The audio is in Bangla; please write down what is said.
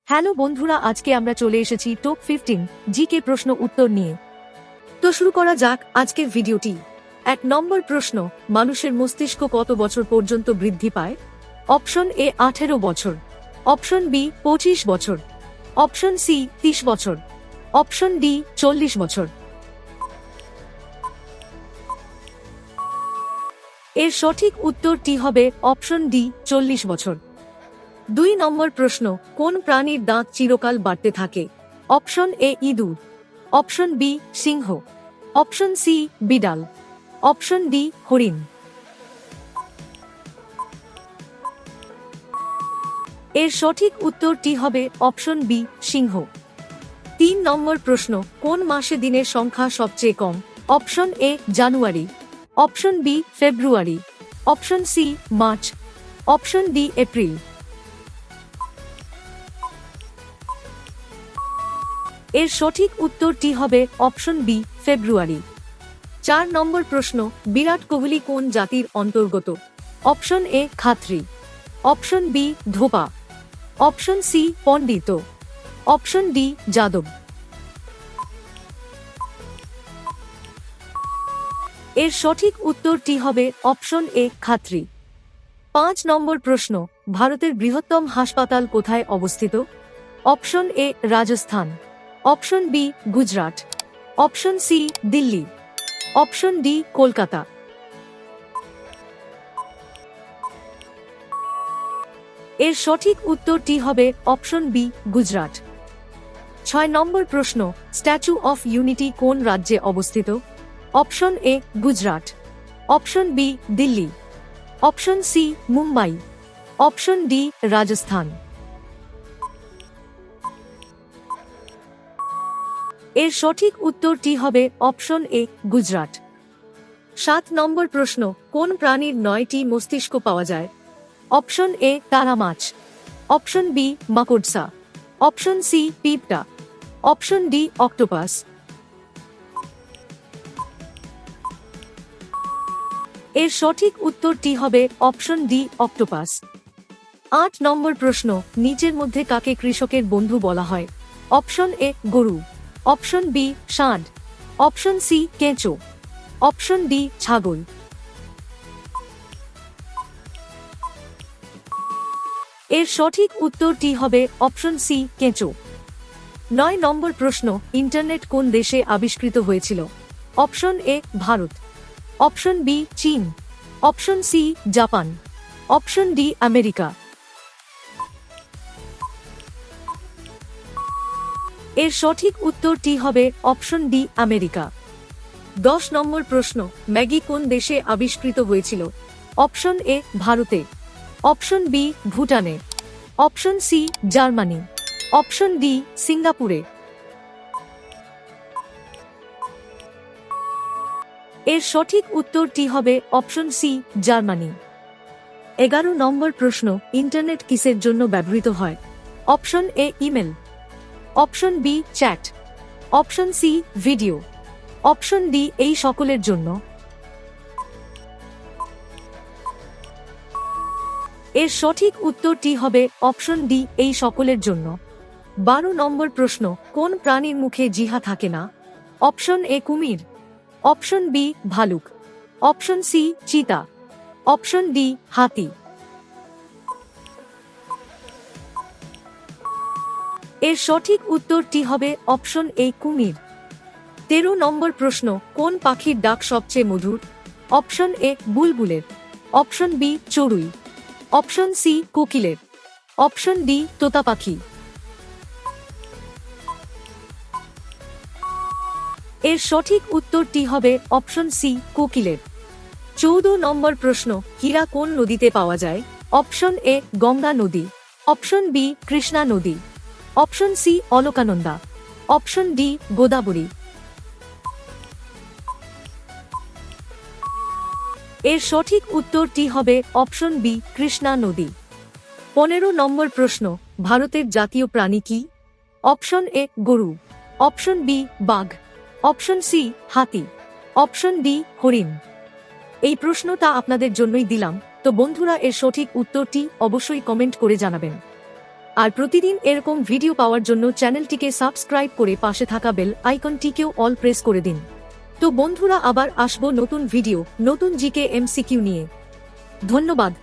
হ্যালো বন্ধুরা, আজকে আমরা চলে এসেছি টপ 15 জিকে প্রশ্ন উত্তর নিয়ে। তো শুরু করা যাক আজকের ভিডিওটি। 1 নম্বর প্রশ্ন, মানুষের মস্তিষ্ক কত বছর পর্যন্ত বৃদ্ধি পায়? অপশন এ 18 বছর, অপশন বি 25 বছর, অপশন সি 30 বছর, অপশন ডি 40 বছর। এর সঠিক উত্তরটি হবে অপশন ডি 40 বছর। 2 নম্বর প্রশ্ন, কোন প্রাণীর দাঁত চিরকাল বাড়তে থাকে? অপশন এ ইঁদুর, অপশন বি সিংহ, অপশন সি বিড়াল, অপশন ডি হরিণ। এর সঠিক উত্তরটি হবে অপশন বি সিংহ। 3 নম্বর প্রশ্ন, কোন মাসে দিনের সংখ্যা সবচেয়ে কম? অপশন এ জানুয়ারি, অপশন বি ফেব্রুয়ারি, অপশন সি মার্চ, অপশন ডি এপ্রিল। এর সঠিক উত্তরটি হবে অপশন বি ফেব্রুয়ারি। 4 নম্বর প্রশ্ন, বিরাট কোহলি কোন জাতির অন্তর্গত? Option A Khatri, option B ধোপা, option C Pandit, option D Yadav. এর সঠিক উত্তরটি হবে অপশন এ খাত্রি। 5 নম্বর প্রশ্ন, ভারতের বৃহত্তম হাসপাতাল কোথায় অবস্থিত? Option A Rajasthan, option B Gujarat, option C Delhi, option D Kolkata. এর সঠিক উত্তরটি হবে অপশন বি গুজরাট। 6 নম্বর প্রশ্ন, স্ট্যাচু অফ ইউনিটি কোন রাজ্যে অবস্থিত? Option A Gujarat, option B Delhi, option C Mumbai, option D Rajasthan. এর সঠিক উত্তরটি হবে অপশন এ গুজরাট। 7 নম্বর প্রশ্ন, কোন প্রাণীর 9টি মস্তিষ্ক পাওয়া যায়? অপশন এ তারা মাছ, অপশন বি মাকড়সা, অপশন সি পিঁপড়া, অপশন ডি অক্টোপাস। এর সঠিক উত্তরটি হবে অপশন ডি অক্টোপাস। 8 নম্বর প্রশ্ন, নিচের মধ্যে কাকে কৃষকের বন্ধু বলা হয়? অপশন এ গরু, অপশন বি ষাঁড়, অপশন সি কেঁচো, অপশন ডি ছাগল। এর সঠিক উত্তরটি হবে অপশন সি কেঁচো। 9 নম্বর প্রশ্ন, ইন্টারনেট কোন দেশে আবিষ্কৃত হয়েছিল? Option A Bharat, option B চীন, option C Japan, option D America. এর সঠিক উত্তরটি হবে অপশন ডি আমেরিকা। 10 নম্বর প্রশ্ন, ম্যাগি কোন দেশে আবিষ্কৃত হয়েছিল? অপশন এ ভারতে, অপশন বি ভুটানে, option C Germany, option D সিঙ্গাপুরে। এর সঠিক উত্তরটি হবে অপশন সি জার্মানি। 11 নম্বর প্রশ্ন, ইন্টারনেট কিসের জন্য ব্যবহৃত হয়? Option A email, option B chat, option C video, option D এই সকলের জন্য। এর সঠিক উত্তরটি হবে অপশন ডি এই সকলের জন্য। 12 নম্বর প্রশ্ন, কোন প্রাণীর মুখে জিহ্বা থাকে না? অপশন এ কুমির, অপশন বি ভালুক, অপশন সি চিতা, অপশন ডি হাতি। এর সঠিক উত্তরটি হবে অপশন এ কুমির। 13 নম্বর প্রশ্ন, কোন পাখির ডাক সবচেয়ে মধুর? অপশন এ বুলবুলের, অপশন বি চড়ুই, অপশন সি কোকিলের, অপশন ডি তোতা পাখি। এর সঠিক উত্তরটি হবে অপশন সি কোকিলের। 14 নম্বর প্রশ্ন, হীরা কোন নদীতে পাওয়া যায়? অপশন এ গঙ্গা নদী, অপশন বি কৃষ্ণা নদী, option C Alaknanda, option D Godavari. এর সঠিক উত্তরটি হবে অপশন বি কৃষ্ণা নদী। 15 নম্বর প্রশ্ন, ভারতের জাতীয় প্রাণী কি? অপশন এ গরু, অপশন বি বাঘ, অপশন সি হাতি, অপশন ডি হরিণ। এই প্রশ্নটা আপনাদের জন্যই দিলাম, তো বন্ধুরা এর সঠিক উত্তরটি অবশ্যই কমেন্ট করে জানাবেন। আর প্রতিদিন এরকম ভিডিও পাওয়ার জন্য চ্যানেলটিকে সাবস্ক্রাইব করে পাশে থাকা বেল আইকনটিকেও অল প্রেস করে দিন। তো বন্ধুরা, আবার আসবো নতুন ভিডিও, নতুন জিকে এমসিকিউ নিয়ে। ধন্যবাদ।